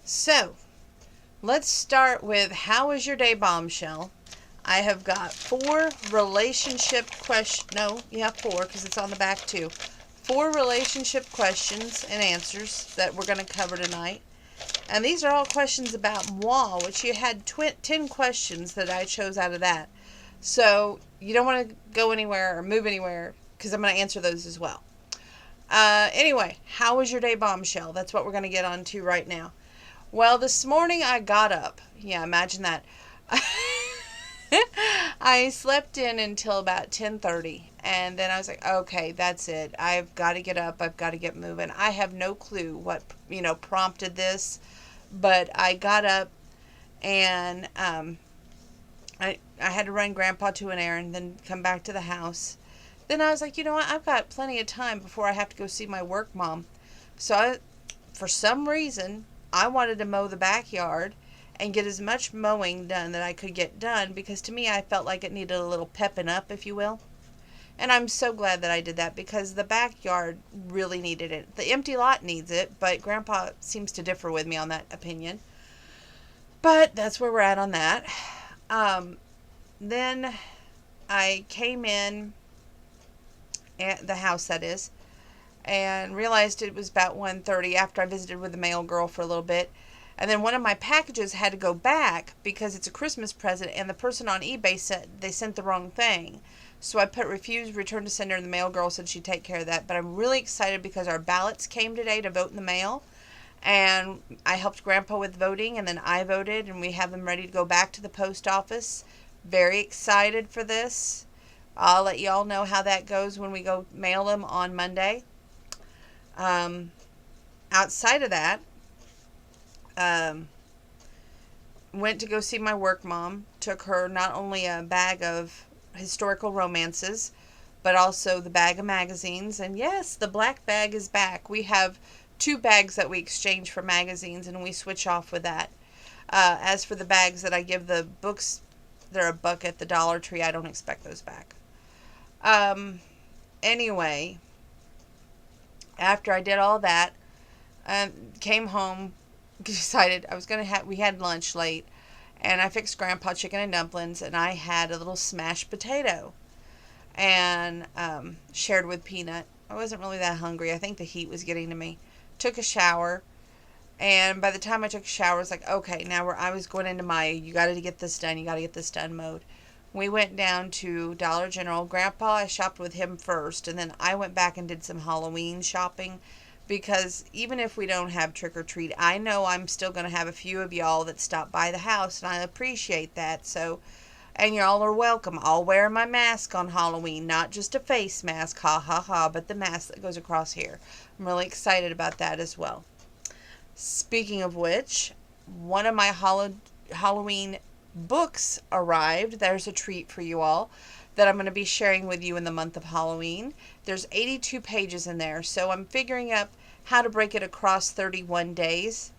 So, let's start with how was your day, bombshell? I have got four relationship questions. No, you have four because it's on the back too. Four relationship questions and answers that we're going to cover tonight. And these are all questions about moi, which you had 10 questions that I chose out of that. So you don't want to go anywhere or move anywhere because I'm going to answer those as well. Anyway, how was your day, bombshell? That's what we're going to get on to right now. Well, this morning I got up. Yeah, imagine that. I slept in until about 10:30, and then I was like, okay, that's it. I've got to get up. I've got to get moving. I have no clue what, prompted this, but I got up and I had to run Grandpa to an errand, then come back to the house. Then I was like, you know what? I've got plenty of time before I have to go see my work mom. So for some reason, I wanted to mow the backyard and get as much mowing done that I could get done because to me I felt like it needed a little pepping up, if you will. And I'm so glad that I did that because the backyard really needed it. The empty lot needs it, but Grandpa seems to differ with me on that opinion. But that's where we're at on that. Then I came in at the house, that is, and realized it was about 1:30 after I visited with the mail girl for a little bit. And then one of my packages had to go back because it's a Christmas present, and the person on eBay said they sent the wrong thing. So I put refuse, return to sender, and the mail girl said she'd take care of that. But I'm really excited because our ballots came today to vote in the mail. And I helped Grandpa with voting, and then I voted, and we have them ready to go back to the post office. Very excited for this. I'll let y'all know how that goes when we go mail them on Monday. Outside of that, went to go see my work mom. Took her not only a bag of historical romances, but also the bag of magazines. And yes, the black bag is back. We have 2 bags that we exchange for magazines, and we switch off with that. As for the bags that I give the books, they're $1 at the Dollar Tree. I don't expect those back. Anyway, after I did all that, came home, decided I was going to have, we had lunch late, and I fixed Grandpa chicken and dumplings, and I had a little smashed potato, and shared with Peanut. I wasn't really that hungry. I think the heat was getting to me. Took a shower, and by the time I took a shower, I was like, okay, now I was going into my, you got to get this done mode. We went down to Dollar General. Grandpa, I shopped with him first, and then I went back and did some Halloween shopping because even if we don't have trick or treat, I know I'm still going to have a few of y'all that stop by the house, and I appreciate that. So, and y'all are welcome. I'll wear my mask on Halloween, not just a face mask, ha ha ha, but the mask that goes across here. I'm really excited about that as well. Speaking of which, one of my Halloween books arrived. There's a treat for you all that I'm going to be sharing with you in the month of Halloween. There's 82 pages in there, so I'm figuring out how to break it across 31 days.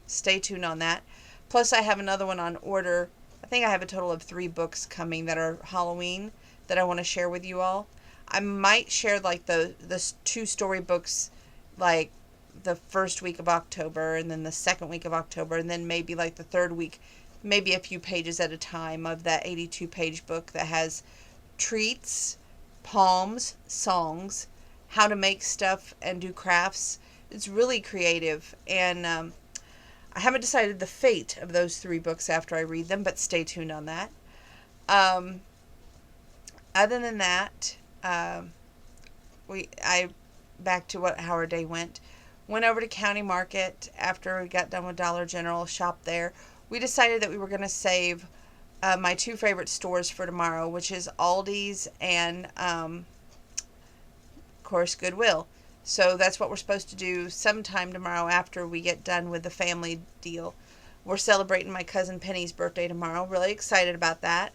Stay tuned on that. Plus, I have another one on order. I think I have a total of 3 books coming that are Halloween that I want to share with you all. I might share like the 2 storybooks like the first week of October and then the second week of October and then maybe like the third week, maybe a few pages at a time of that 82 page book that has treats, poems, songs, how to make stuff and do crafts. It's really creative, and I haven't decided the fate of those 3 books after I read them, but stay tuned on that. Other than that, back to how our day went. Went over to County Market after we got done with Dollar General, shopped there. We decided that we were going to save my 2 favorite stores for tomorrow, which is Aldi's and, of course, Goodwill. So that's what we're supposed to do sometime tomorrow after we get done with the family deal. We're celebrating my cousin Penny's birthday tomorrow. Really excited about that.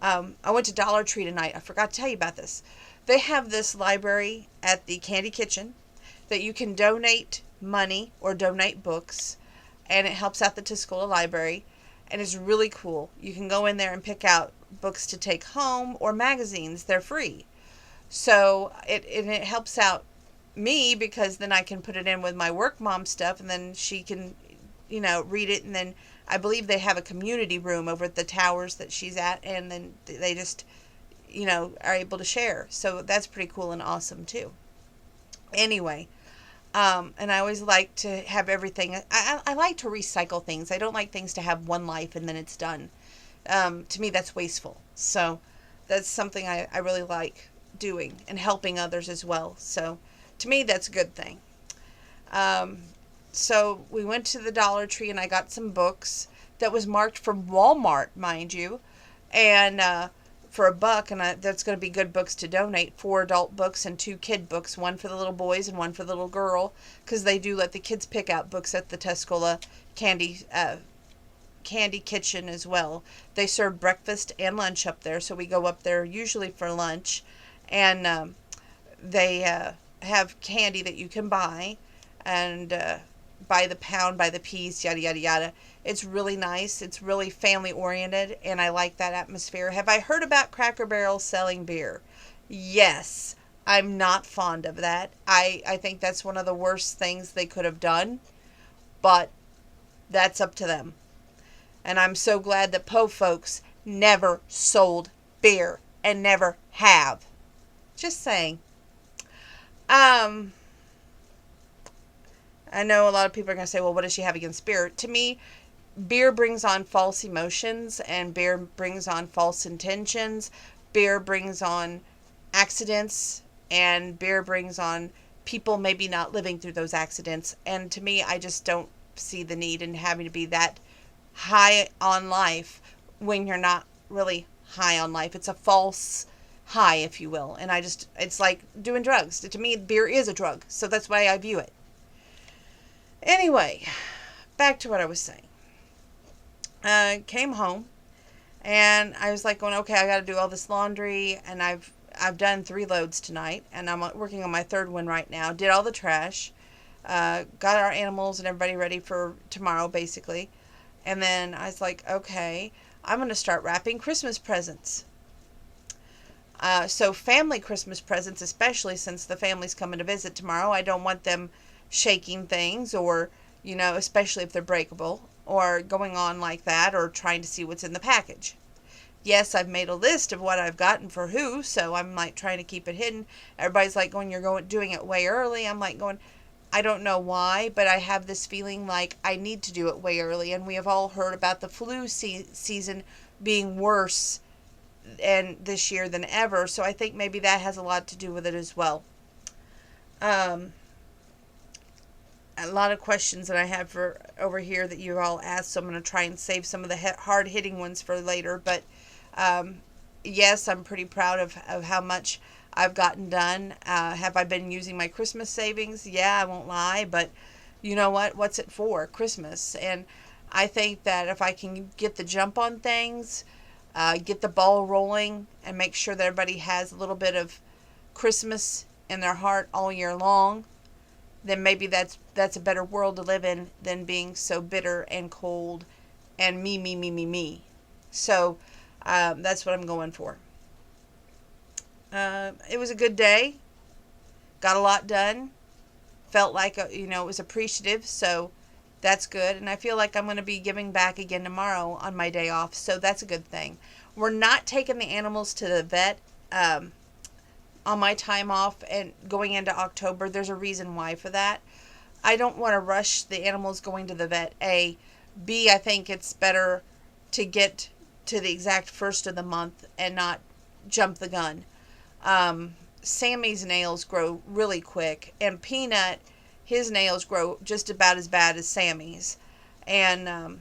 I went to Dollar Tree tonight. I forgot to tell you about this. They have this library at the Candy Kitchen that you can donate money or donate books, and it helps out the Tuscola Library, and it's really cool. You can go in there and pick out books to take home or magazines. They're free. So it helps out me because then I can put it in with my work mom stuff, and then she can read it, and then I believe they have a community room over at the towers that she's at, and then they just, are able to share. So that's pretty cool and awesome too. Anyway, and I always like to have everything. I like to recycle things. I don't like things to have one life and then it's done. To me, that's wasteful. So that's something I really like doing, and helping others as well. So to me, that's a good thing. Um, so we went to the Dollar Tree and I got some books that was marked from Walmart, mind you, and for $1, and that's going to be good books to donate. 4 adult books and 2 kid books, one for the little boys and one for the little girl, because they do let the kids pick out books at the Tuscola Candy Kitchen as well. They serve breakfast and lunch up there, so we go up there usually for lunch, and they have candy that you can buy, and by the pound, by the piece, yada yada yada. It's really nice. It's really family oriented, and I like that atmosphere. Have I heard about Cracker Barrel selling beer? Yes. I'm not fond of that. I think that's one of the worst things they could have done, but that's up to them. And I'm so glad that Po Folks never sold beer and never have. Just saying. I know a lot of people are going to say, well, what does she have against beer? To me, beer brings on false emotions, and beer brings on false intentions. Beer brings on accidents, and beer brings on people maybe not living through those accidents. And to me, I just don't see the need in having to be that high on life when you're not really high on life. It's a false high, if you will. And it's like doing drugs. To me, beer is a drug. So that's why I view it. Anyway, back to what I was saying. Came home, and I was like going, okay, I got to do all this laundry, and I've done 3 loads tonight, and I'm working on my 3rd one right now. Did all the trash, got our animals and everybody ready for tomorrow, basically. And then I was like, okay, I'm going to start wrapping Christmas presents. So family Christmas presents, especially since the family's coming to visit tomorrow. I don't want them shaking things, or, especially if they're breakable, or going on like that, or trying to see what's in the package. Yes, I've made a list of what I've gotten for who, so I'm like trying to keep it hidden. Everybody's like going, you're doing it way early. I'm like going, I don't know why, but I have this feeling like I need to do it way early. And we have all heard about the flu season being worse and this year than ever, so I think maybe that has a lot to do with it as well. A lot of questions that I have for over here that you all asked, so I'm going to try and save some of the hard-hitting ones for later. But yes, I'm pretty proud of how much I've gotten done. Have I been using my Christmas savings? Yeah, I won't lie, but you know what? What's it for? Christmas. And I think that if I can get the jump on things, get the ball rolling, and make sure that everybody has a little bit of Christmas in their heart all year long, then maybe that's a better world to live in than being so bitter and cold and me, me, me, me, me. So that's what I'm going for. It was a good day. Got a lot done. Felt like, it was appreciative, so that's good. And I feel like I'm going to be giving back again tomorrow on my day off, so that's a good thing. We're not taking the animals to the vet on my time off and going into October. There's a reason why for that. I don't want to rush the animals going to the vet, A. B, I think it's better to get to the exact 1st of the month and not jump the gun. Sammy's nails grow really quick, and Peanut, his nails grow just about as bad as Sammy's. And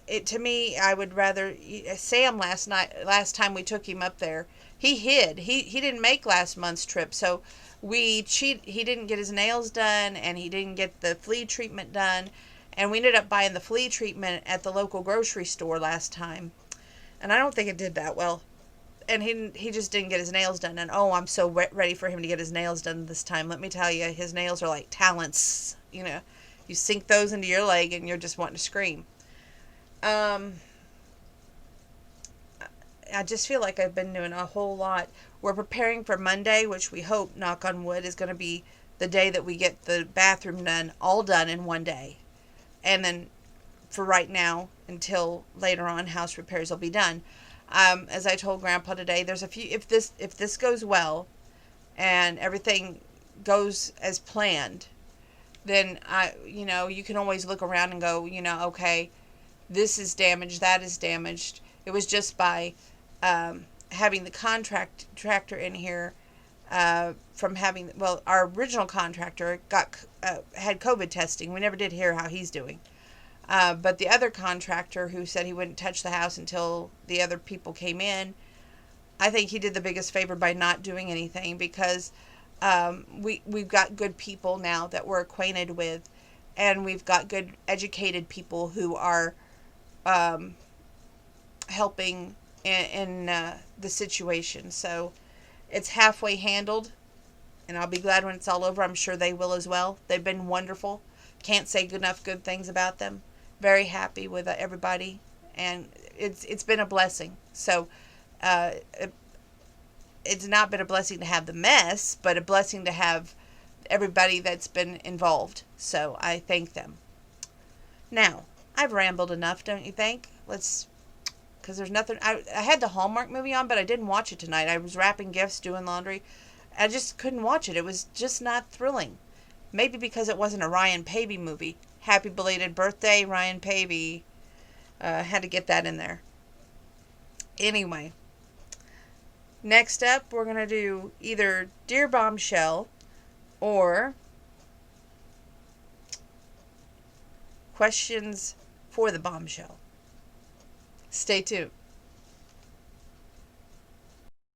to me, I would rather Sam last time we took him up there, he hid. He didn't make last month's trip, so he didn't get his nails done, and he didn't get the flea treatment done, and we ended up buying the flea treatment at the local grocery store last time, and I don't think it did that well. And he just didn't get his nails done, and I'm so ready for him to get his nails done this time. Let me tell you, his nails are like talents. You sink those into your leg, and you're just wanting to scream. I just feel like I've been doing a whole lot. We're preparing for Monday, which we hope, knock on wood, is going to be the day that we get the bathroom all done in one day. and then for right now, until later on, house repairs will be done. As I told Grandpa today, there's a few. If this goes well, and everything goes as planned, then you can always look around and go, okay, this is damaged, that is damaged. It was just by having the contractor in here, from having, well, our original contractor had COVID testing. We never did hear how he's doing. But the other contractor who said he wouldn't touch the house until the other people came in, I think he did the biggest favor by not doing anything, because we've got good people now that we're acquainted with, and we've got good educated people who are helping in the situation. So it's halfway handled, and I'll be glad when it's all over. I'm sure they will as well. They've been wonderful. Can't say enough good things about them. Very happy with everybody, and it's been a blessing. So it's not been a blessing to have the mess, but a blessing to have everybody that's been involved. So I thank them. Now, I've rambled enough, don't you think? Because there's nothing. I had the Hallmark movie on, but I didn't watch it tonight. I was wrapping gifts, doing laundry. I just couldn't watch it. It was just not thrilling. Maybe because it wasn't a Ryan Paevey movie. Happy belated birthday, Ryan Paevey. Had to get that in there. Anyway, next up, we're going to do either Dear Bombshell or Questions for the Bombshell. Stay tuned.